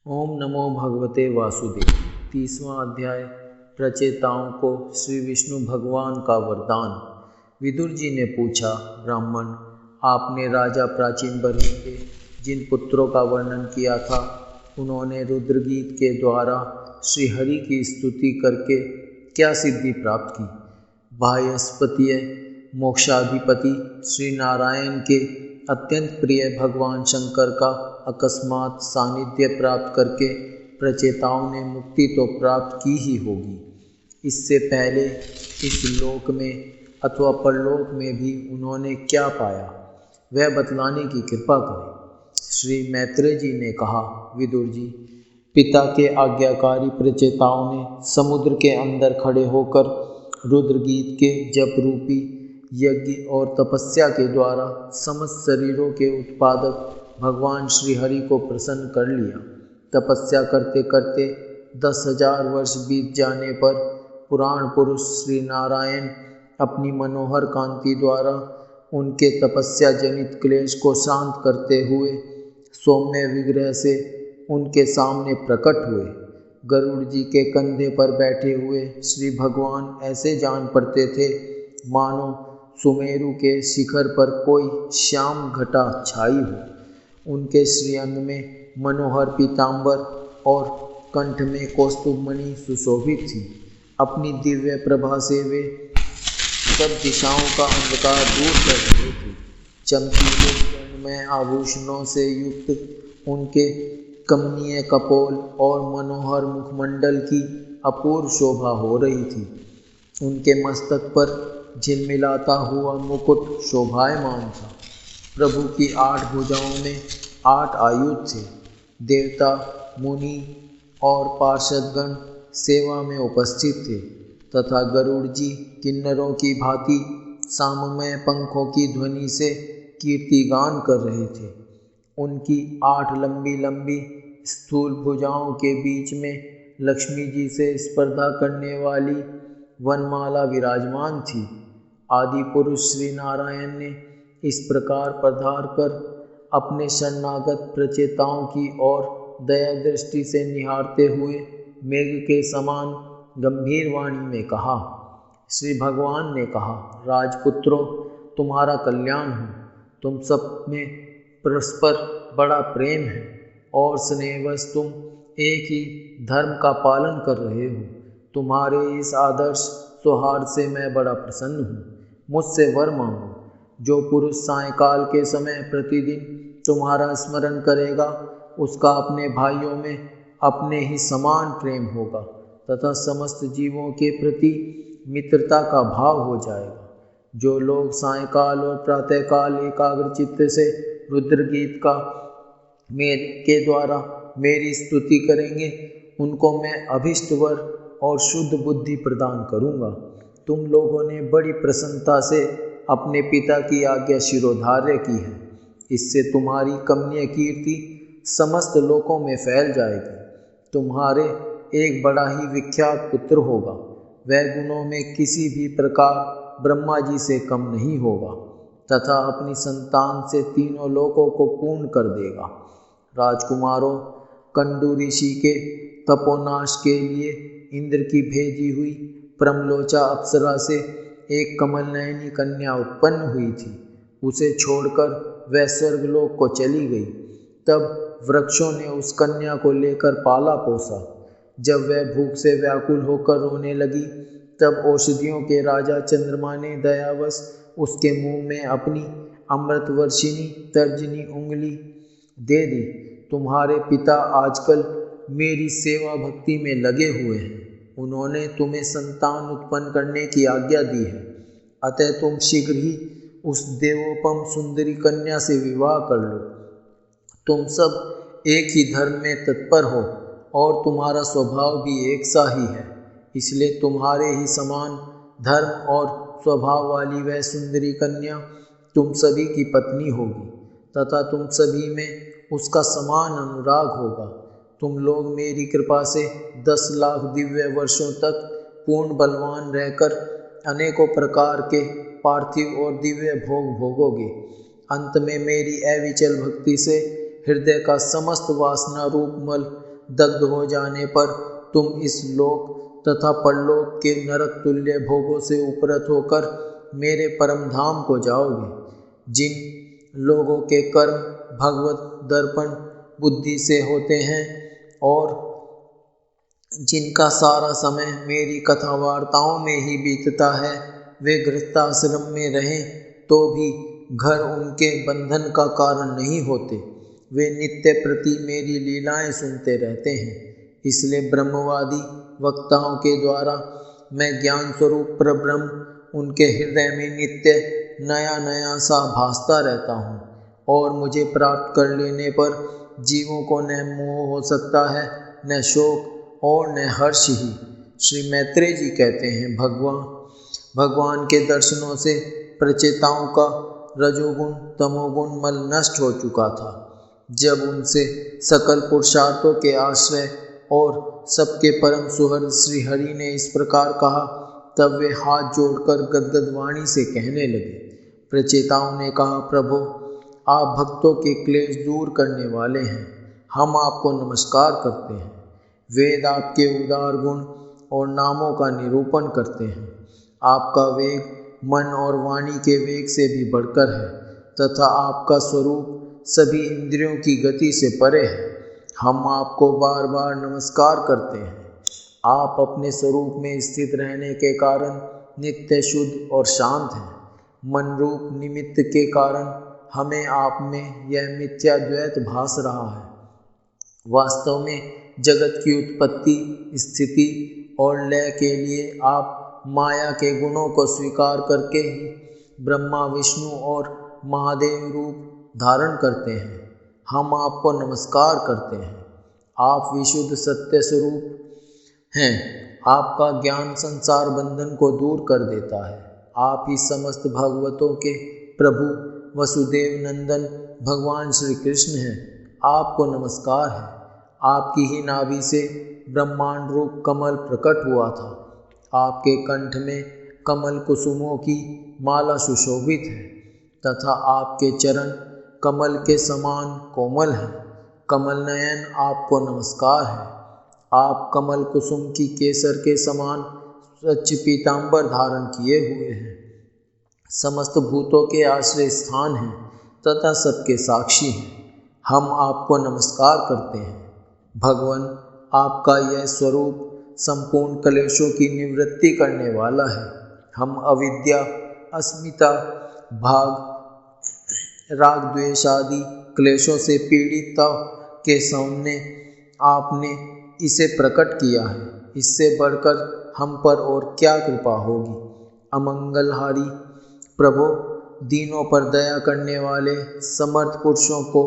ओम नमो भगवते वासुदेव। 30वां अध्याय। प्रचेताओं को श्री विष्णु भगवान का वरदान। विदुर जी ने पूछा, ब्राह्मण, आपने राजा प्राचीन बर्ही के जिन पुत्रों का वर्णन किया था, उन्होंने रुद्रगीत के द्वारा श्रीहरि की स्तुति करके क्या सिद्धि प्राप्त की? बाह्यस्पतीय मोक्षाधिपति श्री नारायण के अत्यंत प्रिय भगवान शंकर का अकस्मात सानिध्य प्राप्त करके प्रचेताओं ने मुक्ति तो प्राप्त की ही होगी। इससे पहले इस लोक में अथवा परलोक में भी उन्होंने क्या पाया, वह बतलाने की कृपा करें। श्री मैत्रेय जी ने कहा, विदुर जी, पिता के आज्ञाकारी प्रचेताओं ने समुद्र के अंदर खड़े होकर रुद्रगीत के जप रूपी यज्ञ और तपस्या के द्वारा समस्त शरीरों के उत्पादक भगवान श्री हरि को प्रसन्न कर लिया। तपस्या करते करते 10,000 वर्ष बीत जाने पर पुराण पुरुष श्री नारायण अपनी मनोहर कांति द्वारा उनके तपस्या जनित क्लेश को शांत करते हुए सौम्य विग्रह से उनके सामने प्रकट हुए। गरुड़ जी के कंधे पर बैठे हुए श्री भगवान ऐसे जान पड़ते थे मानो सुमेरु के शिखर पर कोई श्याम घटा छाई हो। उनके श्रीअंग में मनोहर पीतांबर और कंठ में कौस्तुभमणि सुशोभित थी। अपनी दिव्य प्रभा से वे सब दिशाओं का अंधकार दूर कर रहे थे। चमकीले स्वर्णमय आभूषणों से युक्त उनके कमनीय कपोल और मनोहर मुखमंडल की अपूर्व शोभा हो रही थी। उनके मस्तक पर झिलमिलाता हुआ मुकुट शोभायमान था। प्रभु की 8 भुजाओं में 8 आयुध थे। देवता, मुनि और पार्षदगण सेवा में उपस्थित थे तथा गरुड़ जी किन्नरों की भांति साममय पंखों की ध्वनि से कीर्तिगान कर रहे थे। उनकी 8 लंबी लंबी स्थूल भुजाओं के बीच में लक्ष्मी जी से स्पर्धा करने वाली वनमाला विराजमान थी। आदि पुरुष श्री नारायण ने इस प्रकार पधार कर अपने शरणागत प्रचेताओं की ओर दया दृष्टि से निहारते हुए मेघ के समान गंभीर वाणी में कहा। श्री भगवान ने कहा, राजपुत्रों, तुम्हारा कल्याण हो। तुम सब में परस्पर बड़ा प्रेम है और स्नेहवश तुम एक ही धर्म का पालन कर रहे हो। तुम्हारे इस आदर्श सौहार्द से मैं बड़ा प्रसन्न हूँ। मुझसे वर मांगो। जो पुरुष सायंकाल के समय प्रतिदिन तुम्हारा स्मरण करेगा, उसका अपने भाइयों में अपने ही समान प्रेम होगा तथा समस्त जीवों के प्रति मित्रता का भाव हो जाएगा। जो लोग सायंकाल और प्रातःकाल एकाग्र चित्त से रुद्रगीत के द्वारा मेरी स्तुति करेंगे, उनको मैं अभिष्ट वर और शुद्ध बुद्धि प्रदान करूँगा। तुम लोगों ने बड़ी प्रसन्नता से अपने पिता की आज्ञा शिरोधार्य की है। इससे तुम्हारी कमनीय कीर्ति समस्त लोकों में फैल जाएगी। तुम्हारे एक बड़ा ही विख्यात पुत्र होगा। वह गुणों में किसी भी प्रकार ब्रह्मा जी से कम नहीं होगा तथा अपनी संतान से तीनों लोकों को पूर्ण कर देगा। राजकुमारों, कंडू ऋषि के तपोनाश के लिए इंद्र की भेजी हुई प्रमलोचा अप्सरा से एक कमल नयनी कन्या उत्पन्न हुई थी। उसे छोड़कर वह स्वर्गलोक को चली गई। तब वृक्षों ने उस कन्या को लेकर पाला पोसा। जब वह भूख से व्याकुल होकर रोने लगी, तब औषधियों के राजा चंद्रमा ने दयावश उसके मुंह में अपनी अमृतवर्षिणी तर्जनी उंगली दे दी। तुम्हारे पिता आजकल मेरी सेवा भक्ति में लगे हुए हैं। उन्होंने तुम्हें संतान उत्पन्न करने की आज्ञा दी है। अतः तुम शीघ्र ही उस देवोपम सुंदरी कन्या से विवाह कर लो। तुम सब एक ही धर्म में तत्पर हो और तुम्हारा स्वभाव भी एक सा ही है। इसलिए तुम्हारे ही समान धर्म और स्वभाव वाली वह सुंदरी कन्या तुम सभी की पत्नी होगी तथा तुम सभी में उसका समान अनुराग होगा। तुम लोग मेरी कृपा से 10 लाख दिव्य वर्षों तक पूर्ण बलवान रहकर अनेकों प्रकार के पार्थिव और दिव्य भोग भोगोगे। अंत में मेरी अविचल भक्ति से हृदय का समस्त वासना रूप मल दग्ध हो जाने पर तुम इस लोक तथा परलोक के नरक तुल्य भोगों से उपरत होकर मेरे परम धाम को जाओगे। जिन लोगों के कर्म भगवत दर्पण बुद्धि से होते हैं और जिनका सारा समय मेरी कथा वार्ताओं में ही बीतता है, वे गृहस्थाश्रम में रहें तो भी घर उनके बंधन का कारण नहीं होते। वे नित्य प्रति मेरी लीलाएं सुनते रहते हैं। इसलिए ब्रह्मवादी वक्ताओं के द्वारा मैं ज्ञान स्वरूप परब्रह्म उनके हृदय में नित्य नया नया सा भासता रहता हूँ और मुझे प्राप्त कर लेने पर जीवों को न मोह हो सकता है, न शोक और न हर्ष ही। श्री मैत्रेय जी कहते हैं, भगवान के दर्शनों से प्रचेताओं का रजोगुण तमोगुण मल नष्ट हो चुका था। जब उनसे सकल पुरुषार्थों के आश्रय और सबके परम सुहृद श्री हरि ने इस प्रकार कहा, तब वे हाथ जोड़कर गदगद वाणी से कहने लगे। प्रचेताओं ने कहा, प्रभु आप भक्तों के क्लेश दूर करने वाले हैं, हम आपको नमस्कार करते हैं। वेद आपके उदार गुण और नामों का निरूपण करते हैं। आपका वेग मन और वाणी के वेग से भी बढ़कर है तथा आपका स्वरूप सभी इंद्रियों की गति से परे है। हम आपको बार बार नमस्कार करते हैं। आप अपने स्वरूप में स्थित रहने के कारण नित्य शुद्ध और शांत हैं। मन रूप निमित्त के कारण हमें आप में यह मिथ्या द्वैत भास रहा है। वास्तव में जगत की उत्पत्ति स्थिति और लय के लिए आप माया के गुणों को स्वीकार करके ही ब्रह्मा विष्णु और महादेव रूप धारण करते हैं। हम आपको नमस्कार करते हैं। आप विशुद्ध सत्य स्वरूप हैं। आपका ज्ञान संसार बंधन को दूर कर देता है। आप ही समस्त भागवतों के प्रभु वसुदेव नंदन भगवान श्री कृष्ण हैं। आपको नमस्कार है। आपकी ही नाभि से ब्रह्मांड रूप कमल प्रकट हुआ था। आपके कंठ में कमल कुसुमों की माला सुशोभित है तथा आपके चरण कमल के समान कोमल हैं। कमल नयन आपको नमस्कार है। आप कमल कुसुम की केसर के समान स्वच्छ पीतांबर धारण किए हुए हैं। समस्त भूतों के आश्रय स्थान हैं तथा सबके साक्षी हैं। हम आपको नमस्कार करते हैं। भगवान आपका यह स्वरूप संपूर्ण क्लेशों की निवृत्ति करने वाला है। हम अविद्या अस्मिता भाग राग द्वेष आदि क्लेशों से पीड़ितों के सामने आपने इसे प्रकट किया है। इससे बढ़कर हम पर और क्या कृपा होगी। अमंगलहारी प्रभु दीनों पर दया करने वाले समर्थ पुरुषों को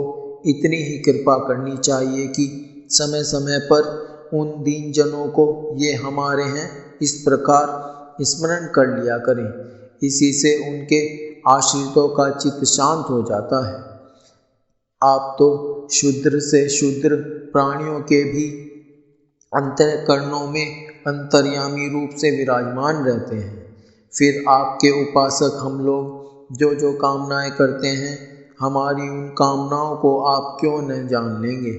इतनी ही कृपा करनी चाहिए कि समय समय पर उन दीन जनों को ये हमारे हैं इस प्रकार स्मरण कर लिया करें। इसी से उनके आश्रितों का चित्त शांत हो जाता है। आप तो शूद्र से शूद्र प्राणियों के भी अंतःकरणों में अंतर्यामी रूप से विराजमान रहते हैं। फिर आपके उपासक हम लोग जो कामनाएं करते हैं, हमारी उन कामनाओं को आप क्यों न जान लेंगे।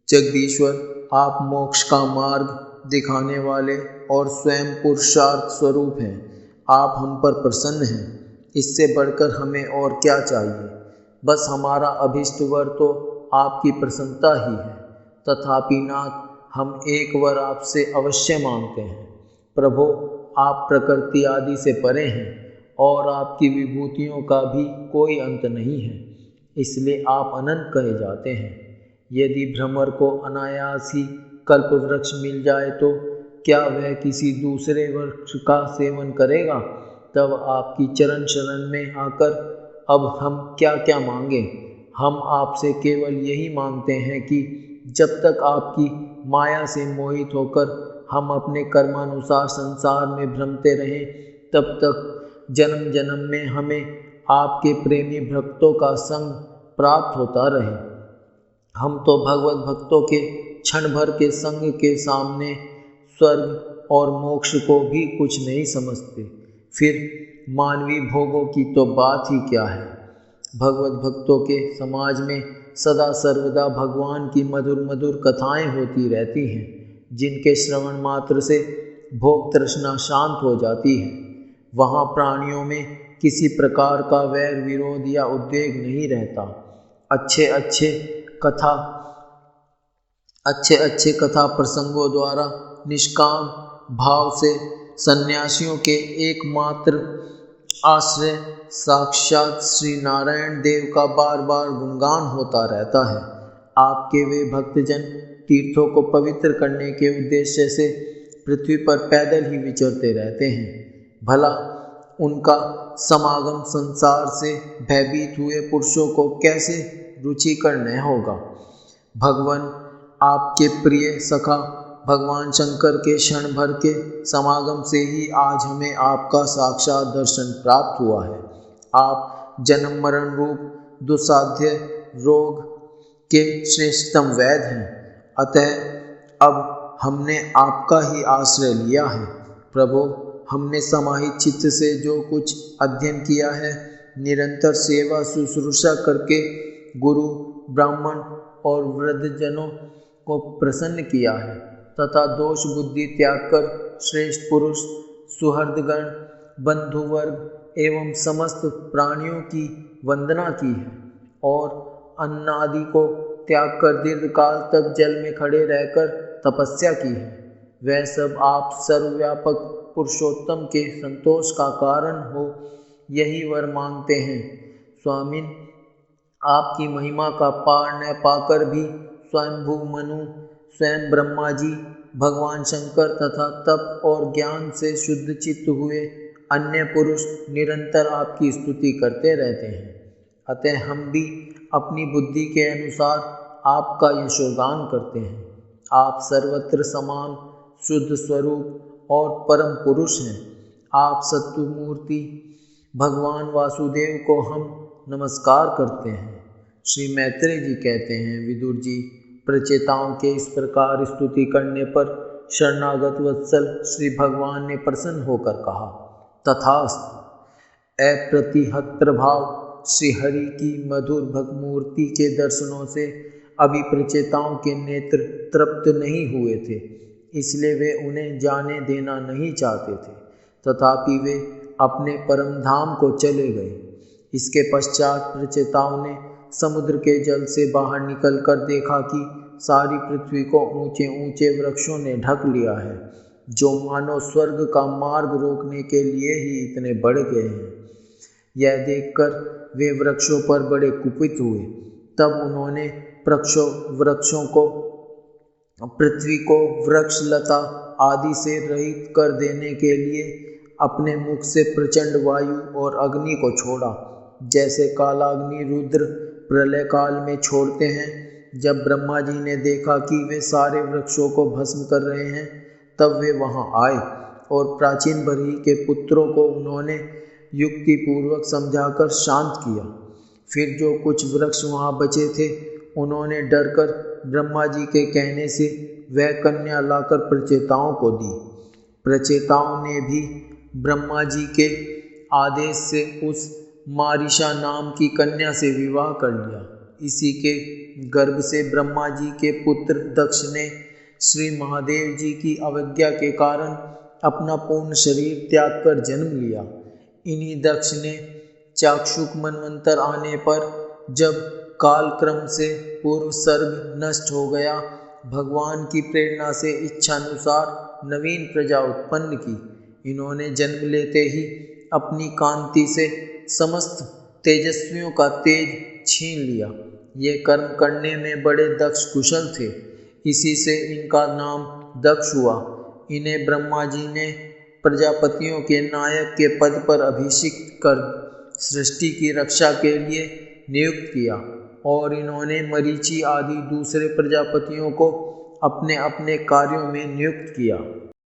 जगदीश्वर आप मोक्ष का मार्ग दिखाने वाले और स्वयं पुरुषार्थ स्वरूप हैं। आप हम पर प्रसन्न हैं। इससे बढ़कर हमें और क्या चाहिए। बस हमारा अभीष्ट वर तो आपकी प्रसन्नता ही है। तथापि नाथ, हम एक वर आपसे अवश्य मांगते हैं। प्रभु आप प्रकृति आदि से परे हैं और आपकी विभूतियों का भी कोई अंत नहीं है, इसलिए आप अनंत कहे जाते हैं। यदि भ्रमर को अनायास ही कल्प वृक्ष मिल जाए तो क्या वह किसी दूसरे वृक्ष का सेवन करेगा। तब आपकी चरण शरण में आकर अब हम क्या क्या मांगे। हम आपसे केवल यही मांगते हैं कि जब तक आपकी माया से मोहित होकर हम अपने कर्मानुसार संसार में भ्रमते रहें, तब तक जन्म जन्म में हमें आपके प्रेमी भक्तों का संग प्राप्त होता रहे। हम तो भगवत भक्तों के क्षण भर के संग के सामने स्वर्ग और मोक्ष को भी कुछ नहीं समझते। फिर मानवीय भोगों की तो बात ही क्या है। भगवत भक्तों के समाज में सदा सर्वदा भगवान की मधुर मधुर कथाएं होती रहती हैं, जिनके श्रवण मात्र से भोग तृष्णा शांत हो जाती है। वहाँ प्राणियों में किसी प्रकार का वैर विरोध या उद्वेग नहीं रहता। अच्छे अच्छे कथा प्रसंगों द्वारा निष्काम भाव से सन्यासियों के एकमात्र आश्रय साक्षात श्री नारायण देव का बार बार गुणगान होता रहता है। आपके वे भक्तजन तीर्थों को पवित्र करने के उद्देश्य से पृथ्वी पर पैदल ही विचरते रहते हैं। भला उनका समागम संसार से भयभीत हुए पुरुषों को कैसे रुचिकर न होगा। भगवान आपके प्रिय सखा भगवान शंकर के क्षण भर के समागम से ही आज हमें आपका साक्षात दर्शन प्राप्त हुआ है। आप जन्म मरण रूप दुस्साध्य रोग के श्रेष्ठतम वैद्य हैं। अतः अब हमने आपका ही आश्रय लिया है। प्रभु, हमने समाहित चित्त से जो कुछ अध्ययन किया है, निरंतर सेवा शुश्रूषा करके गुरु ब्राह्मण और वृद्धजनों को प्रसन्न किया है तथा दोष बुद्धि त्याग कर श्रेष्ठ पुरुष सुहृदगण बंधुवर्ग एवं समस्त प्राणियों की वंदना की है और अन्न आदि को त्याग कर दीर्घकाल तक जल में खड़े रहकर तपस्या की है। वह सब आप सर्वव्यापक पुरुषोत्तम के संतोष का कारण हो, यही वर मांगते हैं। स्वामिन, आपकी महिमा का पार न पाकर भी स्वयंभू मनु, स्वयं ब्रह्मा जी, भगवान शंकर तथा तप और ज्ञान से शुद्ध चित्त हुए अन्य पुरुष निरंतर आपकी स्तुति करते रहते हैं। अतः हम भी अपनी बुद्धि के अनुसार आपका यशोगान करते हैं। आप सर्वत्र समान शुद्ध स्वरूप और परम पुरुष हैं। आप सत्वमूर्ति भगवान वासुदेव को हम नमस्कार करते हैं। श्री मैत्रेय जी कहते हैं, विदुर जी, प्रचेताओं के इस प्रकार स्तुति करने पर शरणागत वत्सल श्री भगवान ने प्रसन्न होकर कहा, तथास्तु। अप्रतिहत भाव श्री हरि की मधुर भगमूर्ति के दर्शनों से अभी प्रचेताओं के नेत्र तृप्त नहीं हुए थे, इसलिए वे उन्हें जाने देना नहीं चाहते थे। तथापि वे अपने परम धाम को चले गए। इसके पश्चात प्रचेताओं ने समुद्र के जल से बाहर निकलकर देखा कि सारी पृथ्वी को ऊंचे ऊंचे वृक्षों ने ढक लिया है, जो मानो स्वर्ग का मार्ग रोकने के लिए ही इतने बढ़ गए हैं। यह देखकर वे वृक्षों पर बड़े कुपित हुए। तब उन्होंने वृक्षों को, पृथ्वी को वृक्ष लता आदि से रहित कर देने के लिए अपने मुख से प्रचंड वायु और अग्नि को छोड़ा, जैसे कालाग्नि रुद्र प्रलय काल में छोड़ते हैं। जब ब्रह्मा जी ने देखा कि वे सारे वृक्षों को भस्म कर रहे हैं, तब वे वहां आए और प्राचीन बरही के पुत्रों को उन्होंने युक्ति पूर्वक समझाकर शांत किया। फिर जो कुछ वृक्ष वहां बचे थे, उन्होंने डरकर ब्रह्मा जी के कहने से वह कन्या लाकर प्रचेताओं को दी। प्रचेताओं ने भी ब्रह्मा जी के आदेश से उस मारिशा नाम की कन्या से विवाह कर लिया। इसी के गर्भ से ब्रह्मा जी के पुत्र दक्ष ने श्री महादेव जी की अवज्ञा के कारण अपना पूर्ण शरीर त्याग कर जन्म लिया। इन्हीं दक्ष ने चाक्षुक मनवंतर आने पर, जब कालक्रम से पूर्व सर्ग नष्ट हो गया, भगवान की प्रेरणा से इच्छानुसार नवीन प्रजा उत्पन्न की। इन्होंने जन्म लेते ही अपनी कांति से समस्त तेजस्वियों का तेज छीन लिया। ये कर्म करने में बड़े दक्ष कुशल थे, इसी से इनका नाम दक्ष हुआ। इन्हें ब्रह्मा जी ने प्रजापतियों के नायक के पद पर अभिषिक्त कर सृष्टि की रक्षा के लिए नियुक्त किया और इन्होंने मरीचि आदि दूसरे प्रजापतियों को अपने अपने कार्यों में नियुक्त किया।